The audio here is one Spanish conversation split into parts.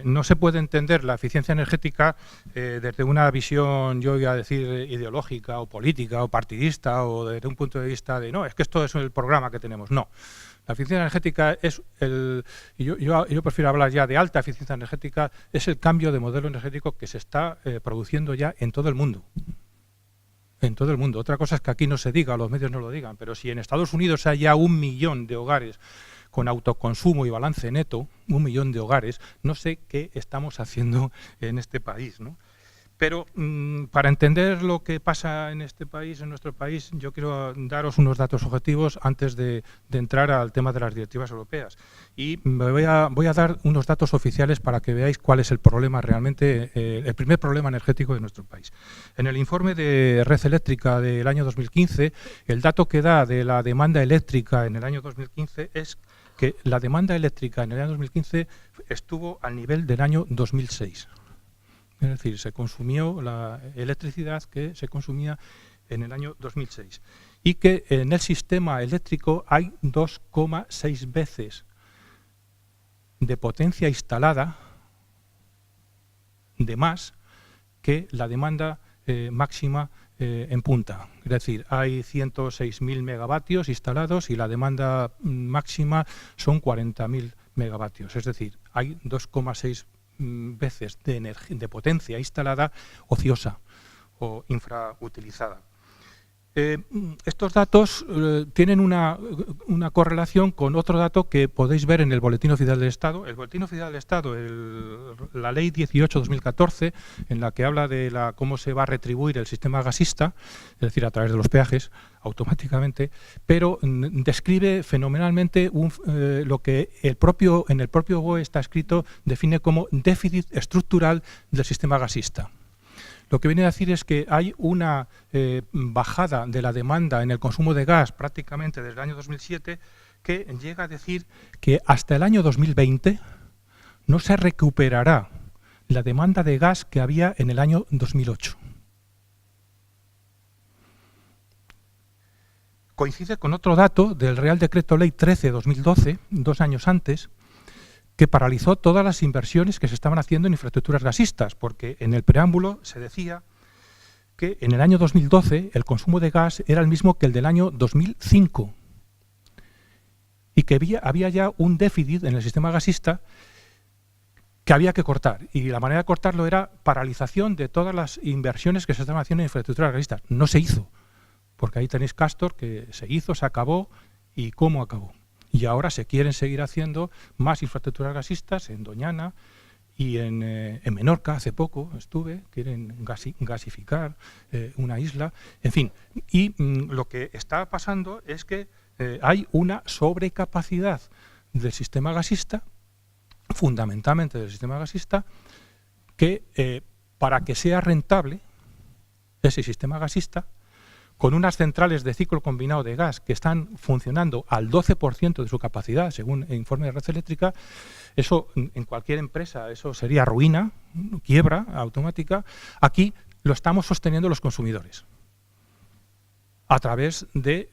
no se puede entender la eficiencia energética desde una visión, yo iba a decir, ideológica o política o partidista, o desde un punto de vista de, no, es que esto es el programa que tenemos. No. La eficiencia energética es yo prefiero hablar ya de alta eficiencia energética, es el cambio de modelo energético que se está produciendo ya en todo el mundo. En todo el mundo. Otra cosa es que aquí no se diga, los medios no lo digan, pero si en Estados Unidos hay ya 1 millón de hogares con autoconsumo y balance neto, 1 millón de hogares, no sé qué estamos haciendo en este país, ¿no? Pero para entender lo que pasa en este país, en nuestro país, yo quiero daros unos datos objetivos antes de entrar al tema de las directivas europeas. Y voy a dar unos datos oficiales para que veáis cuál es el problema realmente, el primer problema energético de nuestro país. En el informe de Red Eléctrica del año 2015, el dato que da de la demanda eléctrica en el año 2015 es que la demanda eléctrica en el año 2015 estuvo al nivel del año 2006. Es decir, se consumió la electricidad que se consumía en el año 2006. Y que en el sistema eléctrico hay 2,6 veces de potencia instalada de más que la demanda máxima en punta. Es decir, hay 106.000 megavatios instalados y la demanda máxima son 40.000 megavatios. Es decir, hay 2,6 veces de potencia instalada ociosa o infrautilizada. Estos datos tienen una correlación con otro dato que podéis ver en el Boletín Oficial del Estado. El Boletín Oficial del Estado, la Ley 18/2014, en la que habla de cómo se va a retribuir el sistema gasista, es decir, a través de los peajes, automáticamente, pero describe fenomenalmente lo que en el propio BOE está escrito, define como déficit estructural del sistema gasista. Lo que viene a decir es que hay una bajada de la demanda en el consumo de gas prácticamente desde el año 2007 que llega a decir que hasta el año 2020 no se recuperará la demanda de gas que había en el año 2008. Coincide con otro dato del Real Decreto Ley 13/2012, 2 años antes, que paralizó todas las inversiones que se estaban haciendo en infraestructuras gasistas, porque en el preámbulo se decía que en el año 2012 el consumo de gas era el mismo que el del año 2005 y que había ya un déficit en el sistema gasista que había que cortar. Y la manera de cortarlo era paralización de todas las inversiones que se estaban haciendo en infraestructuras gasistas. No se hizo, porque ahí tenéis Castor, que se hizo, se acabó, y cómo acabó. Y ahora se quieren seguir haciendo más infraestructuras gasistas en Doñana y en Menorca, hace poco estuve, quieren gasificar una isla, en fin. Y lo que está pasando es que hay una sobrecapacidad del sistema gasista, fundamentalmente del sistema gasista, que para que sea rentable ese sistema gasista, con unas centrales de ciclo combinado de gas que están funcionando al 12% de su capacidad, según el informe de Red Eléctrica, eso en cualquier empresa eso sería ruina, quiebra automática. Aquí lo estamos sosteniendo los consumidores a través de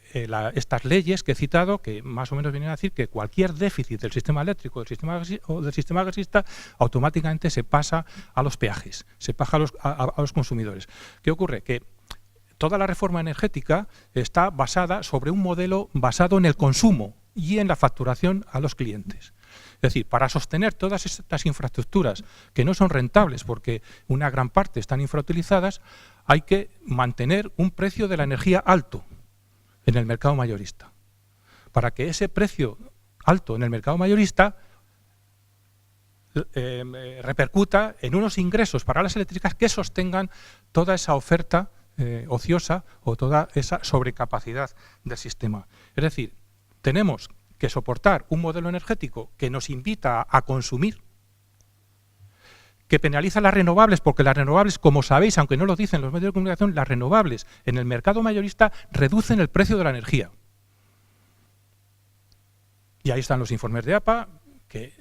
estas leyes que he citado, que más o menos vienen a decir que cualquier déficit del sistema eléctrico o del sistema gasista automáticamente se pasa a los peajes, se pasa a los consumidores. ¿Qué ocurre? Que toda la reforma energética está basada sobre un modelo basado en el consumo y en la facturación a los clientes. Es decir, para sostener todas estas infraestructuras que no son rentables porque una gran parte están infrautilizadas, hay que mantener un precio de la energía alto en el mercado mayorista. Para que ese precio alto en el mercado mayorista repercuta en unos ingresos para las eléctricas que sostengan toda esa oferta ociosa o toda esa sobrecapacidad del sistema. Es decir, tenemos que soportar un modelo energético que nos invita a consumir, que penaliza las renovables, porque las renovables, como sabéis, aunque no lo dicen los medios de comunicación, las renovables en el mercado mayorista reducen el precio de la energía. Y ahí están los informes de APA, que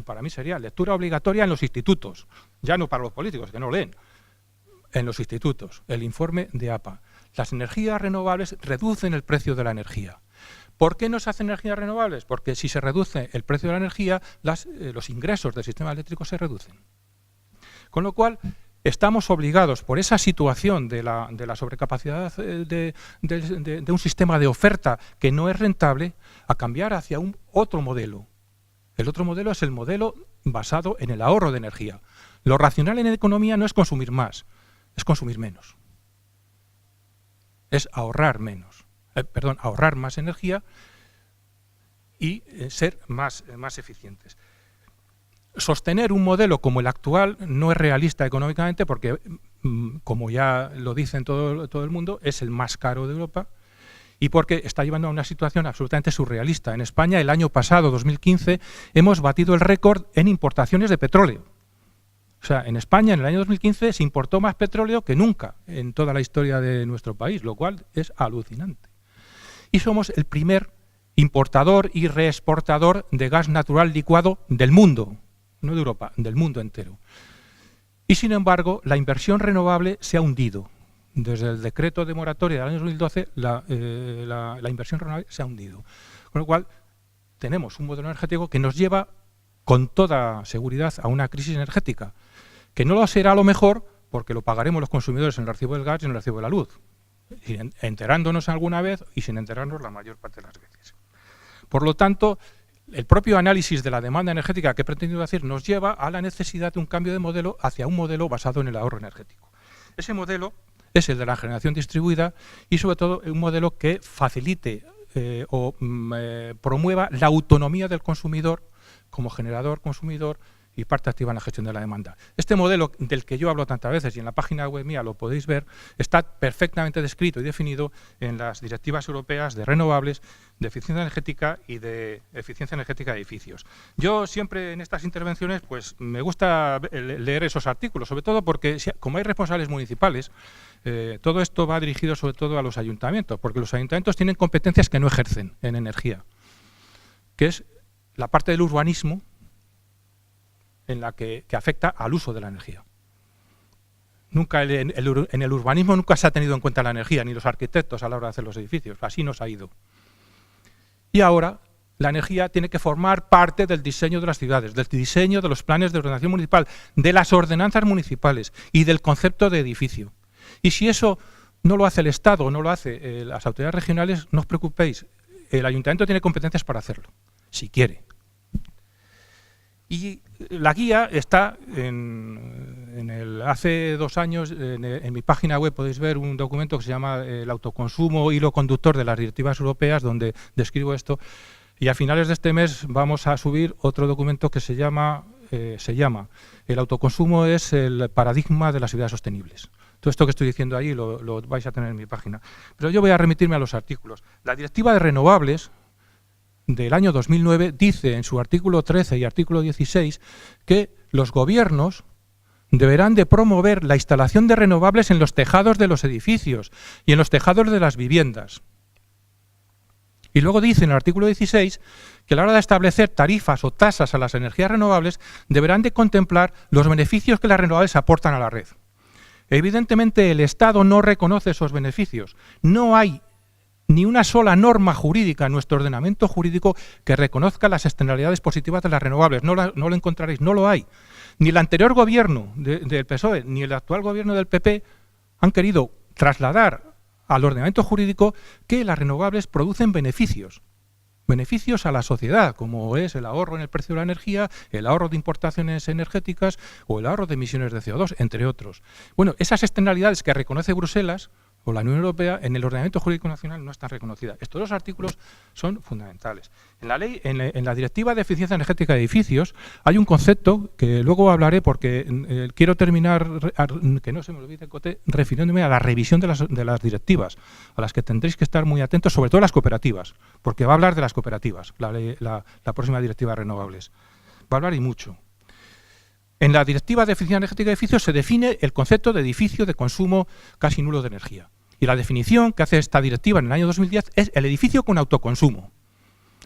para mí sería lectura obligatoria en los institutos, ya no para los políticos, que no leen. En los institutos, el informe de APA. Las energías renovables reducen el precio de la energía. ¿Por qué no se hacen energías renovables? Porque si se reduce el precio de la energía, los ingresos del sistema eléctrico se reducen. Con lo cual, estamos obligados, por esa situación de la sobrecapacidad de un sistema de oferta que no es rentable, a cambiar hacia un otro modelo. El otro modelo es el modelo basado en el ahorro de energía. Lo racional en economía no es consumir más, es consumir menos. Es ahorrar menos. Ahorrar más energía y ser más eficientes. Sostener un modelo como el actual no es realista económicamente porque, como ya lo dicen todo el mundo, es el más caro de Europa y porque está llevando a una situación absolutamente surrealista. En España, el año pasado, 2015, hemos batido el récord en importaciones de petróleo. O sea, en España, en el año 2015, se importó más petróleo que nunca en toda la historia de nuestro país, lo cual es alucinante. Y somos el primer importador y reexportador de gas natural licuado del mundo, no de Europa, del mundo entero. Y sin embargo, la inversión renovable se ha hundido. Desde el decreto de moratoria del año 2012, la inversión renovable se ha hundido. Con lo cual, tenemos un modelo energético que nos lleva con toda seguridad a una crisis energética, que no lo será a lo mejor porque lo pagaremos los consumidores en el recibo del gas y en el recibo de la luz, enterándonos alguna vez y sin enterarnos la mayor parte de las veces. Por lo tanto, el propio análisis de la demanda energética que he pretendido hacer nos lleva a la necesidad de un cambio de modelo hacia un modelo basado en el ahorro energético. Ese modelo es el de la generación distribuida y sobre todo un modelo que facilite promueva la autonomía del consumidor como generador, consumidor y parte activa en la gestión de la demanda. Este modelo del que yo hablo tantas veces y en la página web mía lo podéis ver, está perfectamente descrito y definido en las directivas europeas de renovables, de eficiencia energética y de eficiencia energética de edificios. Yo siempre en estas intervenciones pues me gusta leer esos artículos, sobre todo porque como hay responsables municipales, todo esto va dirigido sobre todo a los ayuntamientos, porque los ayuntamientos tienen competencias que no ejercen en energía, que es la parte del urbanismo en la que afecta al uso de la energía. Nunca en el urbanismo nunca se ha tenido en cuenta la energía, ni los arquitectos a la hora de hacer los edificios, así nos ha ido. Y ahora la energía tiene que formar parte del diseño de las ciudades, del diseño de los planes de ordenación municipal, de las ordenanzas municipales y del concepto de edificio. Y si eso no lo hace el Estado o no lo hace las autoridades regionales, no os preocupéis, el ayuntamiento tiene competencias para hacerlo, si quiere. Y la guía está hace 2 años, en mi página web podéis ver un documento que se llama El autoconsumo, hilo conductor de las directivas europeas, donde describo esto. Y a finales de este mes vamos a subir otro documento que se llama El autoconsumo es el paradigma de las ciudades sostenibles. Todo esto que estoy diciendo ahí lo vais a tener en mi página. Pero yo voy a remitirme a los artículos. La directiva de renovables del año 2009 dice en su artículo 13 y artículo 16 que los gobiernos deberán de promover la instalación de renovables en los tejados de los edificios y en los tejados de las viviendas. Y luego dice en el artículo 16 que a la hora de establecer tarifas o tasas a las energías renovables deberán de contemplar los beneficios que las renovables aportan a la red. Evidentemente el Estado no reconoce esos beneficios. No hay ni una sola norma jurídica en nuestro ordenamiento jurídico que reconozca las externalidades positivas de las renovables. No lo encontraréis, no lo hay. Ni el anterior gobierno del PSOE ni el actual gobierno del PP han querido trasladar al ordenamiento jurídico que las renovables producen beneficios. Beneficios a la sociedad, como es el ahorro en el precio de la energía, el ahorro de importaciones energéticas o el ahorro de emisiones de CO2, entre otros. Bueno, esas externalidades que reconoce Bruselas o la Unión Europea en el ordenamiento jurídico nacional no están reconocidas. Estos 2 artículos son fundamentales. En la ley, en la Directiva de Eficiencia Energética de Edificios hay un concepto que luego hablaré porque quiero terminar, que no se me olvide, Cote, refiriéndome a la revisión de las directivas, a las que tendréis que estar muy atentos, sobre todo las cooperativas, porque va a hablar de las cooperativas, la próxima Directiva de Renovables. Va a hablar y mucho. En la Directiva de Eficiencia Energética de Edificios se define el concepto de edificio de consumo casi nulo de energía. Y la definición que hace esta directiva en el año 2010 es el edificio con autoconsumo.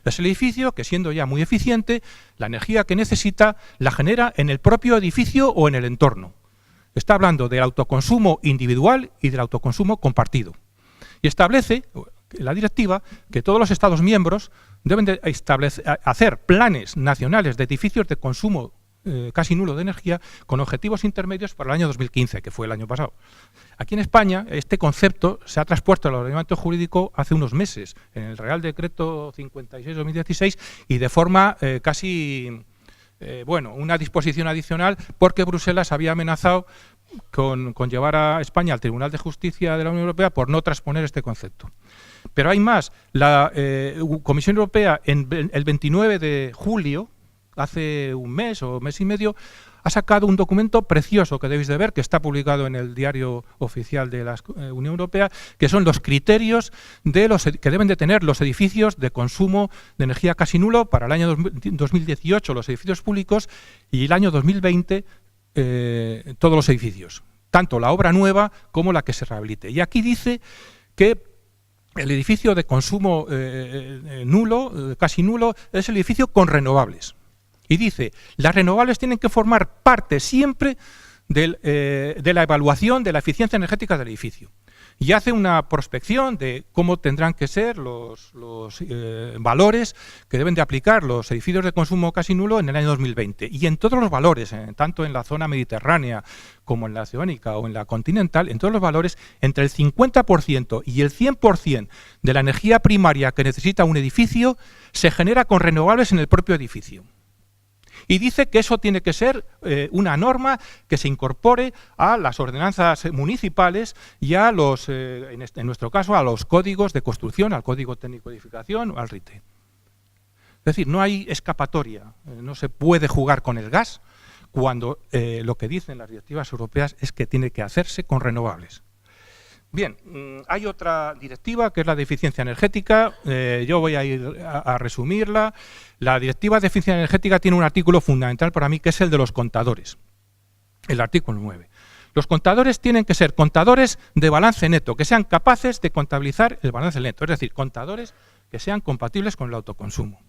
Es el edificio que, siendo ya muy eficiente, la energía que necesita la genera en el propio edificio o en el entorno. Está hablando del autoconsumo individual y del autoconsumo compartido. Y establece la directiva que todos los Estados miembros deben de hacer planes nacionales de edificios de consumo casi nulo de energía con objetivos intermedios para el año 2015, que fue el año pasado. Aquí en España este concepto se ha traspuesto al ordenamiento jurídico hace unos meses, en el Real Decreto 56/2016, y de forma una disposición adicional, porque Bruselas había amenazado con llevar a España al Tribunal de Justicia de la Unión Europea por no transponer este concepto. Pero hay más. La Comisión Europea, el 29 de julio, hace un mes o mes y medio, ha sacado un documento precioso que debéis de ver, que está publicado en el diario oficial de la Unión Europea, que son los criterios que deben de tener los edificios de consumo de energía casi nulo para el año 2018, los edificios públicos, y el año 2020, todos los edificios, tanto la obra nueva como la que se rehabilite. Y aquí dice que el edificio de consumo nulo, casi nulo, es el edificio con renovables. Y dice, las renovables tienen que formar parte siempre de la evaluación de la eficiencia energética del edificio. Y hace una prospección de cómo tendrán que ser los valores que deben de aplicar los edificios de consumo casi nulo en el año 2020. Y en todos los valores, tanto en la zona mediterránea como en la oceánica o en la continental, en todos los valores, entre el 50% y el 100% de la energía primaria que necesita un edificio se genera con renovables en el propio edificio. Y dice que eso tiene que ser una norma que se incorpore a las ordenanzas municipales y a los, en nuestro caso, a los códigos de construcción, al Código Técnico de Edificación o al RITE. Es decir, no hay escapatoria, no se puede jugar con el gas cuando lo que dicen las directivas europeas es que tiene que hacerse con renovables. Bien, hay otra directiva que es la de eficiencia energética. Yo voy a ir a resumirla. La directiva de eficiencia energética tiene un artículo fundamental para mí, que es el de los contadores, el artículo 9. Los contadores tienen que ser contadores de balance neto, que sean capaces de contabilizar el balance neto, es decir, contadores que sean compatibles con el autoconsumo.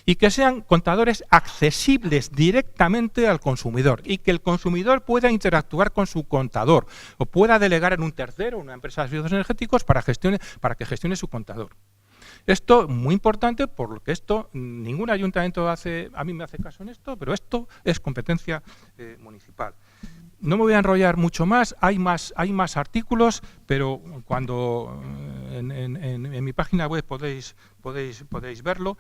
Y que sean contadores accesibles directamente al consumidor y que el consumidor pueda interactuar con su contador o pueda delegar en un tercero, una empresa de servicios energéticos, para que gestione su contador. Esto es muy importante porque esto ningún ayuntamiento a mí me hace caso en esto, pero esto es competencia municipal. No me voy a enrollar mucho más, hay más artículos, pero cuando en mi página web podéis verlo.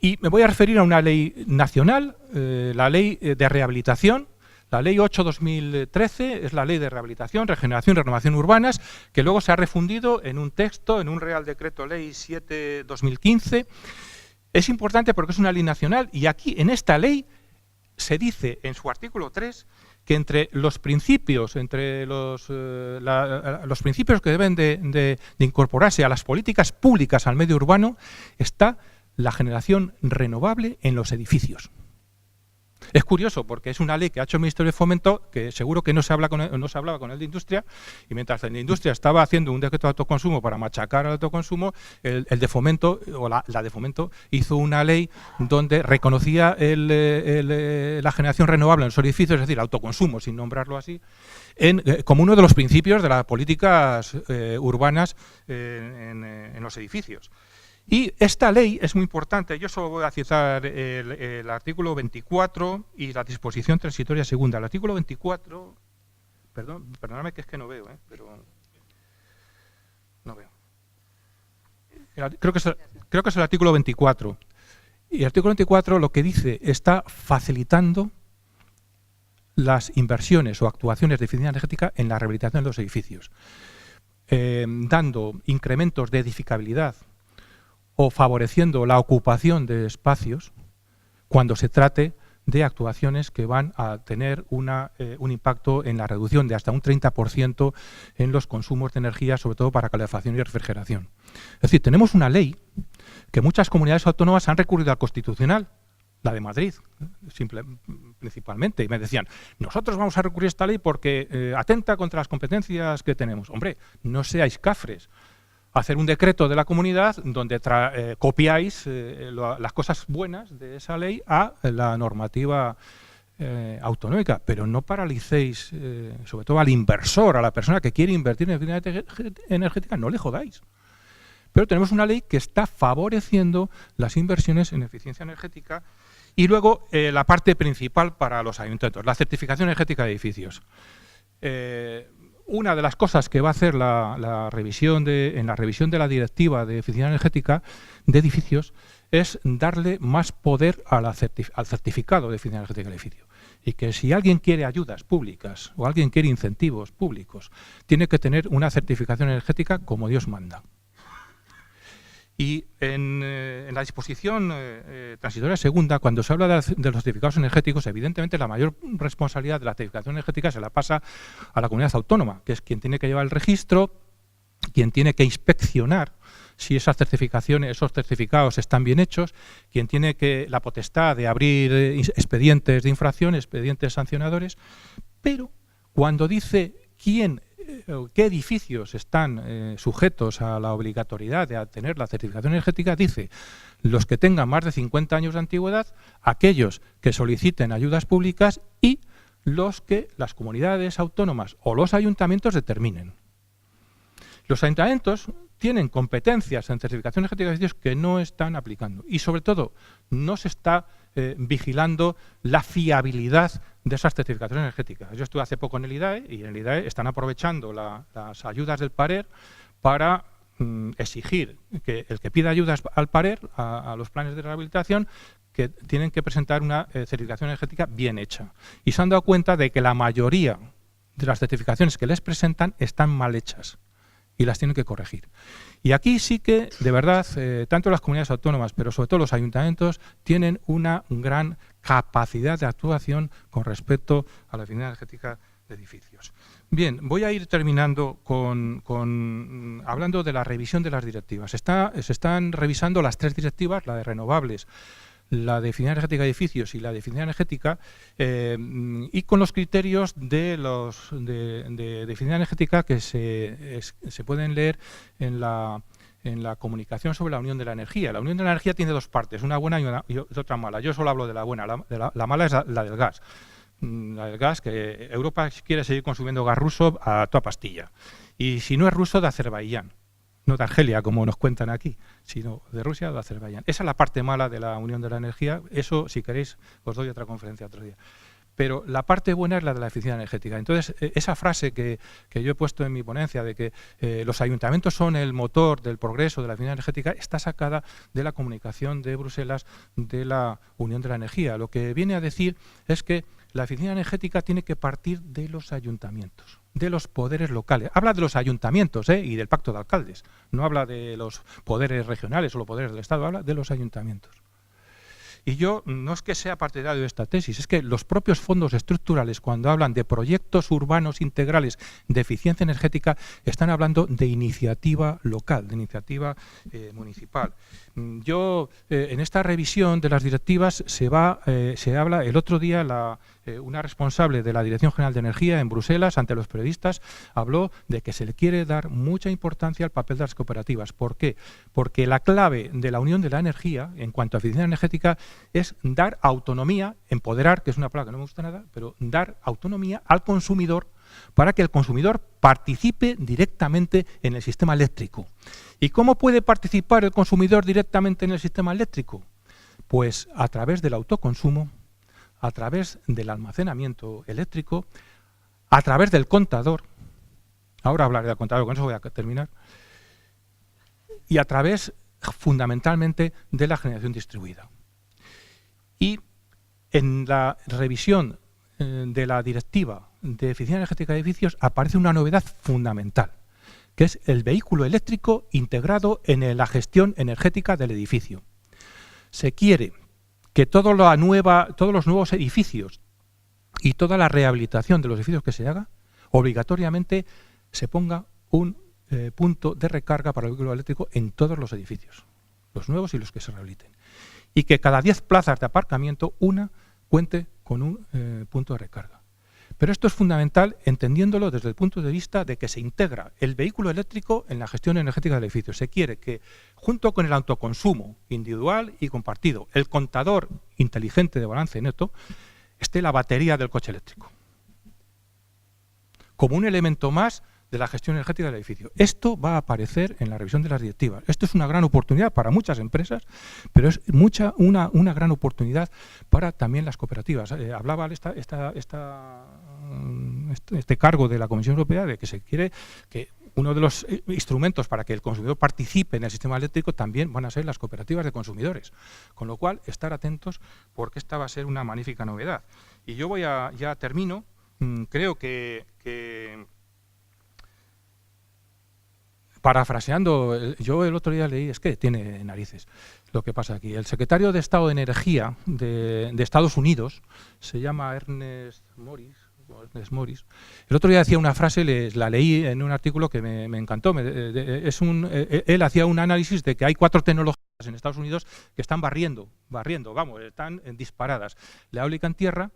Y me voy a referir a una ley nacional, la ley de rehabilitación, la ley 8/2013, es la ley de rehabilitación, regeneración y renovación urbanas, que luego se ha refundido en un texto, en un Real Decreto Ley 7/2015. Es importante porque es una ley nacional y aquí en esta ley se dice en su artículo 3 que entre los principios, los principios que deben de incorporarse a las políticas públicas al medio urbano está la generación renovable en los edificios. Es curioso porque es una ley que ha hecho el Ministerio de Fomento, que seguro que no se hablaba con el de Industria, y mientras el de Industria estaba haciendo un decreto de autoconsumo para machacar al autoconsumo, el de Fomento, o la de Fomento, hizo una ley donde reconocía la generación renovable en los edificios, es decir, el autoconsumo, sin nombrarlo así, como uno de los principios de las políticas urbanas en los edificios. Y esta ley es muy importante, yo solo voy a citar el artículo 24 y la disposición transitoria segunda. El artículo 24, perdóname que es que no veo, pero no veo. Creo que es el artículo 24. Y el artículo 24 lo que dice está facilitando las inversiones o actuaciones de eficiencia energética en la rehabilitación de los edificios, dando incrementos de edificabilidad o favoreciendo la ocupación de espacios cuando se trate de actuaciones que van a tener un impacto en la reducción de hasta un 30% en los consumos de energía, sobre todo para calefacción y refrigeración. Es decir, tenemos una ley que muchas comunidades autónomas han recurrido al Constitucional, la de Madrid, principalmente, y me decían, nosotros vamos a recurrir a esta ley porque atenta contra las competencias que tenemos. Hombre, no seáis cafres. Hacer un decreto de la comunidad donde copiáis las cosas buenas de esa ley a la normativa autonómica, pero no paralicéis, sobre todo al inversor, a la persona que quiere invertir en eficiencia energética, no le jodáis. Pero tenemos una ley que está favoreciendo las inversiones en eficiencia energética. Y luego la parte principal para los ayuntamientos, la certificación energética de edificios. Una de las cosas que va a hacer en la revisión de la directiva de eficiencia energética de edificios es darle más poder al certificado de eficiencia energética del edificio. Y que si alguien quiere ayudas públicas o alguien quiere incentivos públicos, tiene que tener una certificación energética como Dios manda. Y en la disposición transitoria segunda, cuando se habla de los certificados energéticos, evidentemente la mayor responsabilidad de la certificación energética se la pasa a la comunidad autónoma, que es quien tiene que llevar el registro, quien tiene que inspeccionar si esas certificaciones, esos certificados están bien hechos, quien tiene la potestad de abrir expedientes de infracción, expedientes sancionadores, pero cuando dice qué edificios están sujetos a la obligatoriedad de tener la certificación energética, dice los que tengan más de 50 años de antigüedad, aquellos que soliciten ayudas públicas y los que las comunidades autónomas o los ayuntamientos determinen. Los ayuntamientos tienen competencias en certificación energética de edificios que no están aplicando y, sobre todo, no se está vigilando la fiabilidad de esas certificaciones energéticas. Yo estuve hace poco en el IDAE y en el IDAE están aprovechando las ayudas del PARER para exigir que el que pida ayudas al PARER, a los planes de rehabilitación, que tienen que presentar una certificación energética bien hecha. Y se han dado cuenta de que la mayoría de las certificaciones que les presentan están mal hechas y las tienen que corregir. Y aquí sí que, de verdad, tanto las comunidades autónomas, pero sobre todo los ayuntamientos, tienen una gran capacidad de actuación con respecto a la eficiencia energética de edificios. Bien, voy a ir terminando hablando de la revisión de las directivas. Se están revisando las 3 directivas, la de renovables, la de eficiencia energética de edificios y la de eficiencia energética, y con los criterios de eficiencia energética que se pueden leer en la comunicación sobre la Unión de la Energía. La Unión de la Energía tiene 2 partes, una buena y otra mala. Yo solo hablo de la buena, la mala es la del gas. La del gas, que Europa quiere seguir consumiendo gas ruso a toda pastilla. Y si no es ruso, de Azerbaiyán. No de Argelia, como nos cuentan aquí, sino de Rusia o de Azerbaiyán. Esa es la parte mala de la Unión de la Energía. Eso, si queréis, os doy otra conferencia otro día. Pero la parte buena es la de la eficiencia energética. Entonces, esa frase que yo he puesto en mi ponencia de que los ayuntamientos son el motor del progreso de la eficiencia energética está sacada de la comunicación de Bruselas de la Unión de la Energía. Lo que viene a decir es que la eficiencia energética tiene que partir de los ayuntamientos, de los poderes locales. Habla de los ayuntamientos y del pacto de alcaldes. No habla de los poderes regionales o los poderes del Estado, habla de los ayuntamientos. Y yo no es que sea partidario de esta tesis, es que los propios fondos estructurales, cuando hablan de proyectos urbanos integrales de eficiencia energética, están hablando de iniciativa local, de iniciativa municipal. Yo, en esta revisión de las directivas, se habla, el otro día una responsable de la Dirección General de Energía en Bruselas, ante los periodistas, habló de que se le quiere dar mucha importancia al papel de las cooperativas. ¿Por qué? Porque la clave de la Unión de la Energía, en cuanto a eficiencia energética, es dar autonomía, empoderar, que es una palabra que no me gusta nada, pero dar autonomía al consumidor para que el consumidor participe directamente en el sistema eléctrico. ¿Y cómo puede participar el consumidor directamente en el sistema eléctrico? Pues a través del autoconsumo, a través del almacenamiento eléctrico, a través del contador, ahora hablaré del contador, con eso voy a terminar, y a través fundamentalmente de la generación distribuida. Y en la revisión de la directiva de eficiencia energética de edificios aparece una novedad fundamental, que es el vehículo eléctrico integrado en la gestión energética del edificio. Se quiere que todos los nuevos edificios y toda la rehabilitación de los edificios que se haga, obligatoriamente se ponga un punto de recarga para el vehículo eléctrico en todos los edificios, los nuevos y los que se rehabiliten. Y que cada 10 plazas de aparcamiento, una cuente con un punto de recarga. Pero esto es fundamental entendiéndolo desde el punto de vista de que se integra el vehículo eléctrico en la gestión energética del edificio. Se quiere que, junto con el autoconsumo individual y compartido, el contador inteligente de balance neto, esté la batería del coche eléctrico, como un elemento más de la gestión energética del edificio. Esto va a aparecer en la revisión de las directivas. Esto es una gran oportunidad para muchas empresas, pero es una gran oportunidad para también las cooperativas. Hablaba este cargo de la Comisión Europea de que se quiere que uno de los instrumentos para que el consumidor participe en el sistema eléctrico también van a ser las cooperativas de consumidores. Con lo cual, estar atentos porque esta va a ser una magnífica novedad. Y yo ya termino. Creo que parafraseando, yo el otro día leí, es que tiene narices lo que pasa aquí. El secretario de Estado de Energía de Estados Unidos, se llama Ernest Moniz. El otro día decía una frase, la leí en un artículo que me encantó. Él hacía un análisis de que hay 4 tecnologías en Estados Unidos que están barriendo, vamos, están disparadas. La eólica en tierra,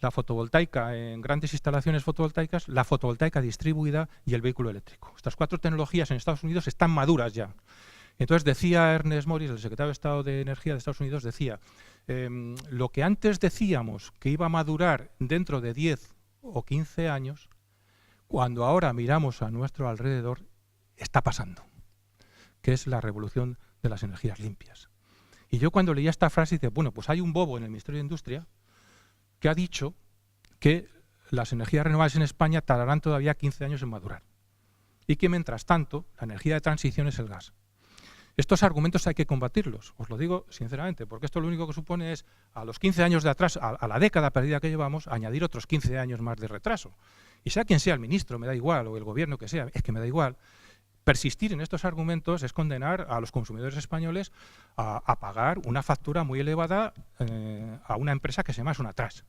la fotovoltaica en grandes instalaciones fotovoltaicas, la fotovoltaica distribuida y el vehículo eléctrico. Estas 4 tecnologías en Estados Unidos están maduras ya. Entonces decía Ernest Moniz, el secretario de Estado de Energía de Estados Unidos, decía, lo que antes decíamos que iba a madurar dentro de 10 o 15 años, cuando ahora miramos a nuestro alrededor, está pasando, que es la revolución de las energías limpias. Y yo cuando leía esta frase, dije, bueno, pues hay un bobo en el Ministerio de Industria que ha dicho que las energías renovables en España tardarán todavía 15 años en madurar y que mientras tanto la energía de transición es el gas. Estos argumentos hay que combatirlos, os lo digo sinceramente, porque esto lo único que supone es a los 15 años de atrás, a la década perdida que llevamos, añadir otros 15 años más de retraso. Y sea quien sea el ministro, me da igual, o el gobierno que sea, es que me da igual. Persistir en estos argumentos es condenar a los consumidores españoles a pagar una factura muy elevada a una empresa que se llama Sonatrach,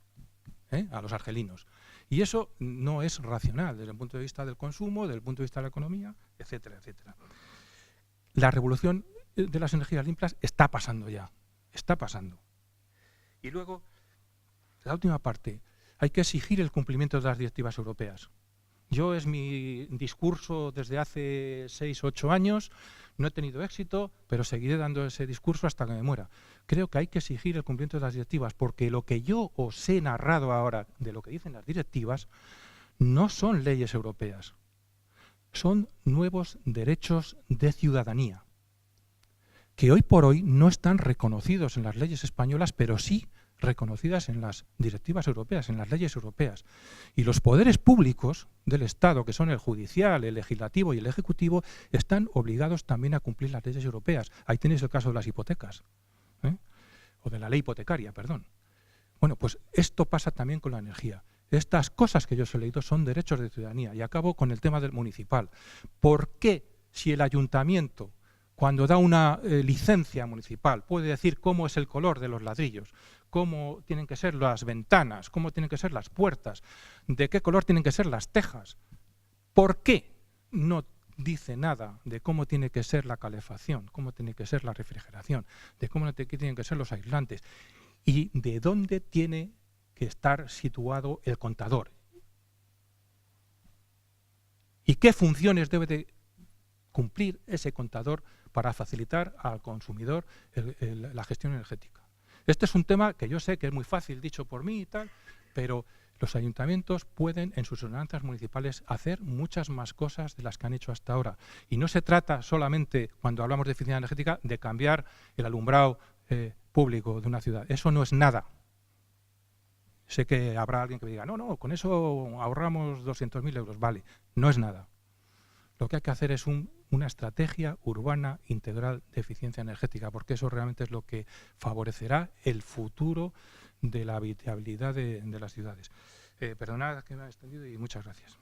a los argelinos. Y eso no es racional desde el punto de vista del consumo, desde el punto de vista de la economía, etcétera, etcétera. La revolución de las energías limpias está pasando ya, está pasando. Y luego, la última parte, hay que exigir el cumplimiento de las directivas europeas. Yo es mi discurso desde hace 6 o 8 años, no he tenido éxito, pero seguiré dando ese discurso hasta que me muera. Creo que hay que exigir el cumplimiento de las directivas, porque lo que yo os he narrado ahora de lo que dicen las directivas no son leyes europeas, son nuevos derechos de ciudadanía, que hoy por hoy no están reconocidos en las leyes españolas, pero sí reconocidas en las directivas europeas, en las leyes europeas. Y los poderes públicos del Estado, que son el judicial, el legislativo y el ejecutivo, están obligados también a cumplir las leyes europeas. Ahí tenéis el caso de las hipotecas, o de la ley hipotecaria, perdón. Bueno, pues esto pasa también con la energía. Estas cosas que yo os he leído son derechos de ciudadanía. Y acabo con el tema del municipal. ¿Por qué si el ayuntamiento, cuando da una licencia municipal, puede decir cómo es el color de los ladrillos, cómo tienen que ser las ventanas, cómo tienen que ser las puertas, de qué color tienen que ser las tejas? ¿Por qué no dice nada de cómo tiene que ser la calefacción, cómo tiene que ser la refrigeración, de cómo tienen que ser los aislantes y de dónde tiene que estar situado el contador? ¿Y qué funciones debe de cumplir ese contador para facilitar al consumidor la gestión energética? Este es un tema que yo sé que es muy fácil dicho por mí y tal, pero los ayuntamientos pueden en sus ordenanzas municipales hacer muchas más cosas de las que han hecho hasta ahora. Y no se trata solamente, cuando hablamos de eficiencia energética, de cambiar el alumbrado público de una ciudad. Eso no es nada. Sé que habrá alguien que me diga, no, con eso ahorramos 200.000 euros. Vale, no es nada. Lo que hay que hacer es una estrategia urbana integral de eficiencia energética, porque eso realmente es lo que favorecerá el futuro de la habitabilidad de las ciudades. Perdonad que me haya extendido y muchas gracias.